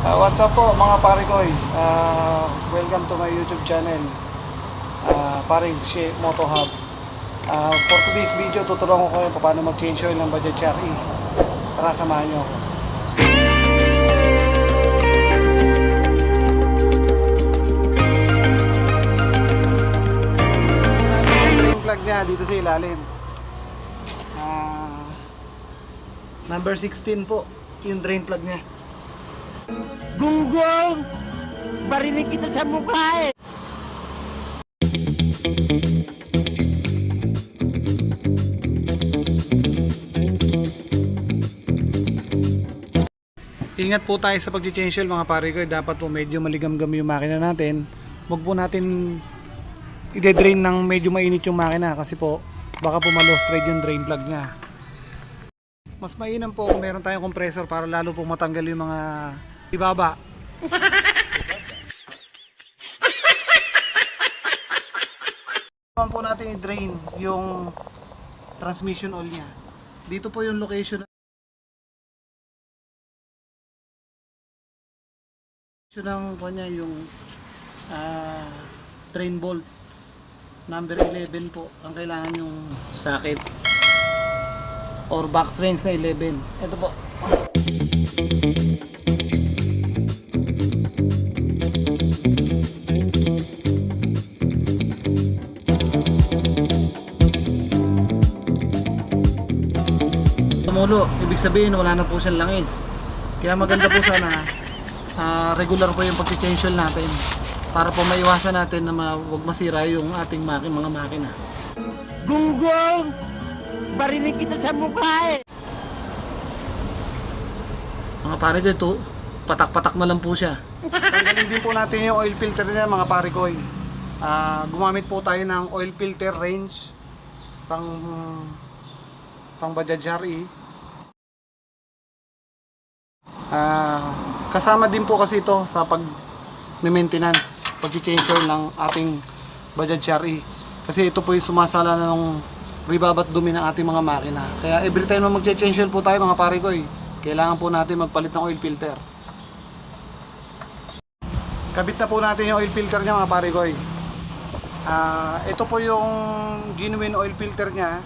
What's up po mga pare ko? Welcome to my YouTube channel, paring She Moto Hub. For today's video, tuturuan ko kayo paano mag-change oil ng Bajaj RE. Tara, samahan nyo ako. Yung drain plug nya dito sa ilalim. Number 16 po yung drain plug nya. Gunggong! Barinig kita sa mukha eh! Ingat po tayo sa pag-change oil mga pare ko. Dapat po medyo maligam-gam yung makina natin. Huwag po natin i-drain ng medyo mainit yung makina kasi po baka po ma-lost thread yung drain plug nya. Mas mainam po kung meron tayong compressor para lalo pong matanggal yung mga ibaba. Naman po natin i-drain yung transmission oil nya. Dito po yung location ng kanya, yung drain bolt number 11 po ang kailangan yung socket or box range na 11. Ito po. Tumulo, ibig sabihin wala na po siyang langis. Kaya maganda po sana regular po yung pag-change oil natin para po maiwasan natin na huwag masira yung ating mga makina. Gunggong! Barinig kita sa mukha eh! Mga pare ko, ito patak-patak na lang po siya. Tanggalin din po natin yung oil filter niya mga pare ko. Gumamit po tayo ng oil filter range pang Bajaj RE. Kasama din po kasi ito sa pag-maintenance, pag-change oil ng ating Bajaj RE. Kasi ito po yung sumasala na ng ribabat dumi ng ating mga makina. Kaya every time na mag-change oil po tayo mga pare ko, kailangan po natin magpalit ng oil filter. Kabit na po natin yung oil filter niya mga pare ko. Ito po yung genuine oil filter niya.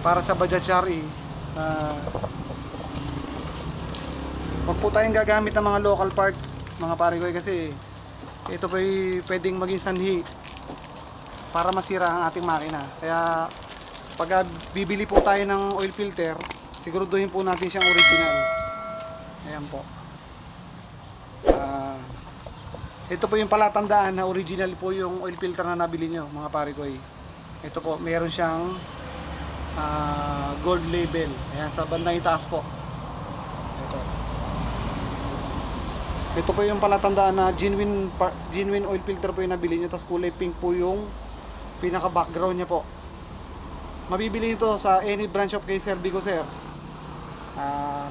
Para sa Bajaj RE. Huwag po tayong gagamit ng mga local parts mga pare ko, kasi ito po ay pwedeng maging sanhi para masira ang ating makina. Kaya pag bibili po tayo ng oil filter, siguraduhin po natin siyang original. Ayan po. Ito po yung palatandaan na original po yung oil filter na nabili nyo mga pare ko. Ito po, meron siyang gold label. Ayan, sa bandang itaas po. Ito po yung palatandaan na genuine oil filter po yung nabili nyo. Tapos kulay pink po yung pinaka background nya po. Mabibili nito sa any branch of kay Sir Bigo Sir.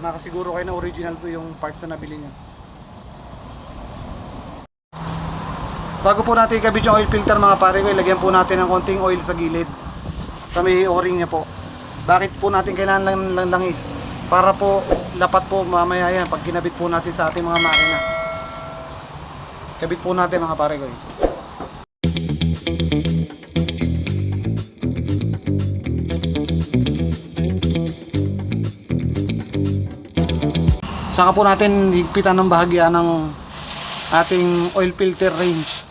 Nakasiguro kayo na original po yung parts na nabili nyo. Bago po natin ikabit yung oil filter mga pare ko, ilagyan po natin ng konting oil sa gilid, sa may o-ring nya po. Bakit po natin kailangan lang langis? Para po lapat po mamaya yan pag kinabit po natin sa ating mga makina. Kabit po natin mga pare ko. Saka po natin higpitan ng bahagya ng ating oil filter range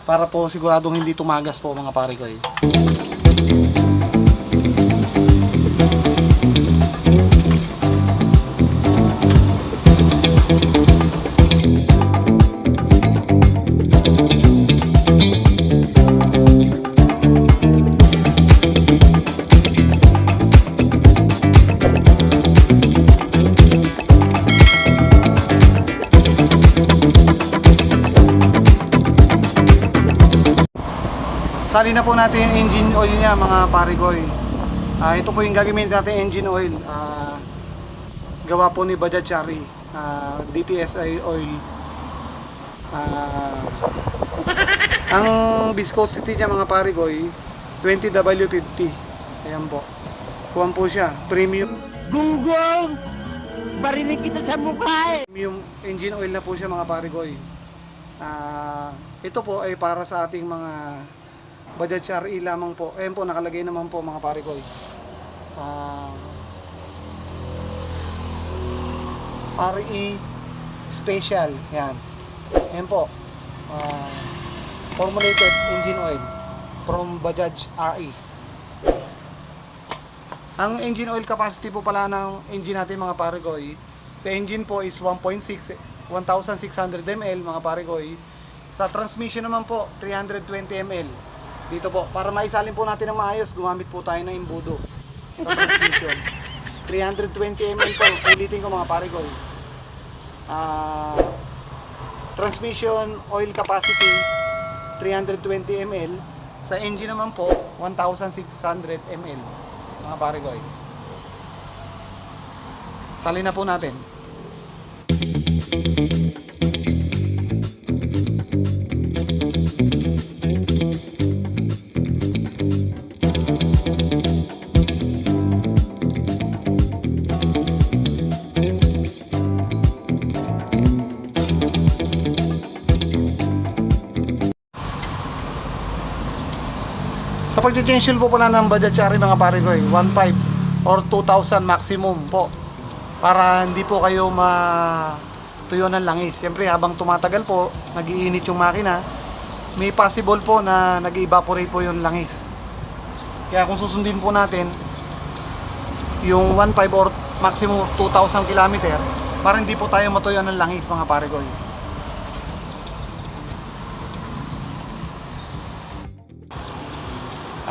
para po siguradong hindi tumagas po mga pare ko. Sali na po natin yung engine oil niya mga pare ko. Ito po yung gagamitin natin engine oil. Gawa po ni Bajaj RE. DTSI oil. Ang viscosity niya mga pare ko 20W50. Ayan po. Kuwan po siya. Premium. Gunggong! Barinig kita sa mukha eh! Yung engine oil na po siya mga parigoy. Ito po ay para sa ating mga Bajaj RE lamang po. Ayan po, nakalagay naman po mga parigoy. RE Special. Yan. Ayan po. Formulated engine oil from Bajaj RE. Ang engine oil capacity po pala ng engine natin mga parigoy, sa engine po is 1.6 1,600 ml mga parigoy. Sa transmission naman po 320 ml. Dito po, para maisalin po natin ng maayos, gumamit po tayo ng imbudo sa transmission. 320 ml po, ulitin ko mga parigoy. Transmission oil capacity 320 ml. Sa engine naman po 1,600 ml mga parigoy. Salin na po natin. Sa pag-change oil po pala ng Bajaj RE mga parigoy, 1.5 or 2,000 maximum po. Para hindi po kayo matuyo ng langis. Siyempre habang tumatagal po, nag-iinit yung makina, may possible po na nag-evaporate po yung langis. Kaya kung susundin po natin yung 1.5 or maximum 2,000 km, para hindi po tayo matuyo ng langis mga parigoy.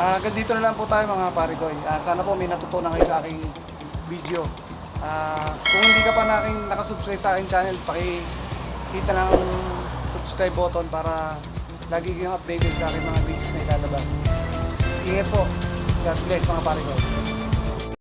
Ganito na lang po tayo mga parigoy. Sana po may natutunan kayo sa aking video. Kung hindi ka pa nakasubscribe sa aking channel, pakikita lang ang subscribe button para lagi kayong updated sa aking mga videos na ilalabas. Ingat po. God bless mga parigoy.